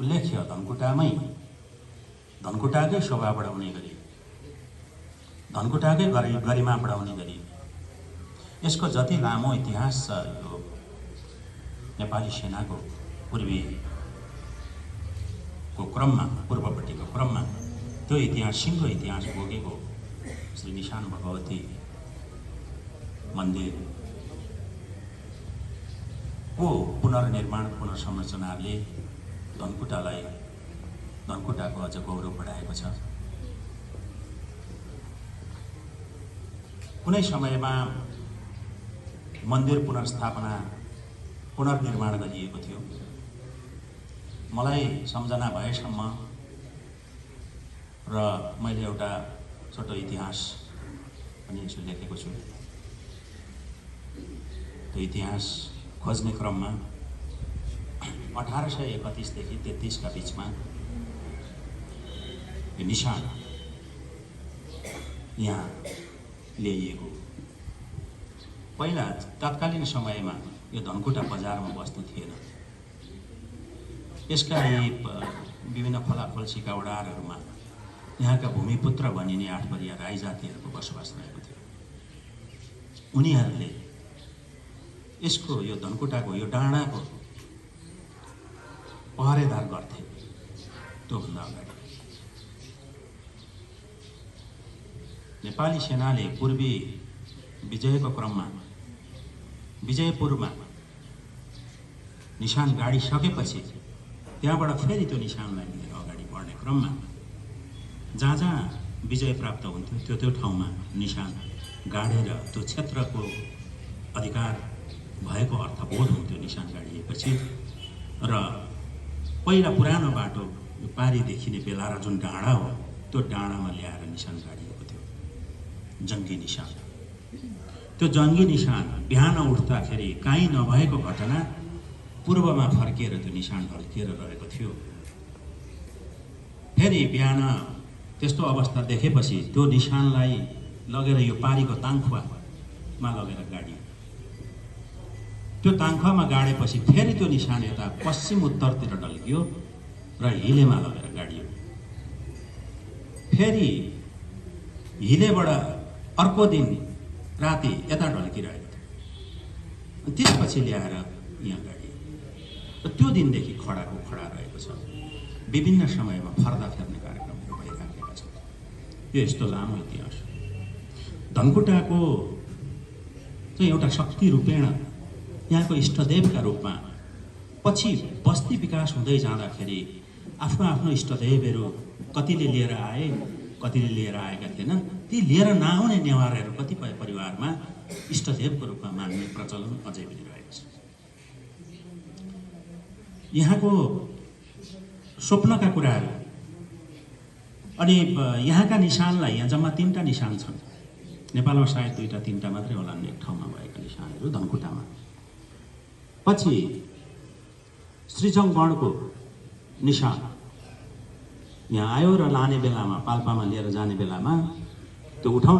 उल्लेख्य धनकुटामै धनकुटाकै शोभा बढाउने गरी धनकुटाकै गरिमा बढाउने गरी यसको जति लामो इतिहास छ यो नेपाली सेनाको पूर्वपट्टिको क्रममा त्यो इतिहास सिङ्गो इतिहास बोकेको श्री निशान भगवती मन्दिरको पुनर्निर्माण पुनर्संरचनाले धनकुटाको अझ गौरव बढाएको छ। कुनै समयमा मन्दिर पुनर्निर्माण गरिएको थियो। मलाई सम्झना भएसम्म र मैले एउटा छोटो इतिहास पनि यसो लेखेको छु। त्यो इतिहास खोज्ने क्रममा 1831 देखि 33 का बीचमा यो निशान यहाँ ल्याइएको। पहिला तत्कालीन समयमा यो धनकुटा बजारमा बस्नु थिएन। यसका विभिन्न फलाफल सिकाउडारहरूमा यहाँका भूमिपुत्र भनिने 8 परिया राई जातिहरूको बसोबास रहेको थियो। उनीहरूले यसको यो धनकुटाको यो डाँडाको पहरेदार गर्थे। त्योभन्दा अगाडि नेपाली सेनाले पूर्वी विजयको क्रममा विजयपुरमा निशान गाडिसकेपछि त्यहाँबाट फेरि त्यो निशानलाई लिएर अगाडि बढ्ने क्रममा जहाँ जहाँ विजय प्राप्त हुन्थ्यो त्यो ठाउँमा निशान गाडेर त्यो क्षेत्रको अधिकार भएको अर्थबोध हुन्थ्यो निशान गाडिएपछि। र पहिला पुरानो बाटो पारीदेखि नै बेलारा जुन डाँडा हो त्यो डाँडामा ल्याएर निशान गाडिएको थियो, जङ्गी निशान। त्यो जङ्गी निशान बिहान उठ्दाखेरि काहीँ नभएको घटना पूर्वमा फर्किएर त्यो निशान ढल्किएर रहेको थियो। फेरि बिहान त्यस्तो अवस्था देखेपछि त्यो निशानलाई लगेर यो पारीको ताङखुवामा लगेर गाडियो। त्यो ताङखुवामा गाडेपछि फेरि त्यो निशान यता पश्चिम उत्तरतिर ढल्कियो र हिलेमा लगेर गाडियो। फेरि हिलेबाट अर्को दिन राति यता ढल्किरहेको थियो। त्यसपछि ल्याएर यहाँ गाडियो र त्यो दिनदेखि खडाको खडा रहेको छ। विभिन्न समयमा फर्दा फेर्ने कार्यक्रमहरू भइराखेका छन्। यो यस्तो लामो इतिहास। धनकुटाको चाहिँ एउटा शक्ति रूपेण यहाँको इष्टदेवका रूपमा पछि बस्ती विकास हुँदै जाँदाखेरि आफ्नो आफ्नो इष्टदेवहरू कतिले लिएर आए, कतिले लिएर आएका थिएन। ती लिएर नआउने नेवारहरू कतिपय परिवारमा इष्टदेवको रूपमा मान्ने प्रचलन अझै पनि रहेको छ। यहाँको स्वप्नका कुराहरू अनि यहाँका निशानलाई यहाँ जम्मा 3टा निशान छन्। नेपालमा सायद 2-3टा मात्रै होलान् एक ठाउँमा भएका निशानहरू धनकुटामा। पछि श्रीजङ्गगढको निशान यहाँ आयो र लाने बेलामा पाल्पामा लिएर जाने बेलामा त्यो उठाउने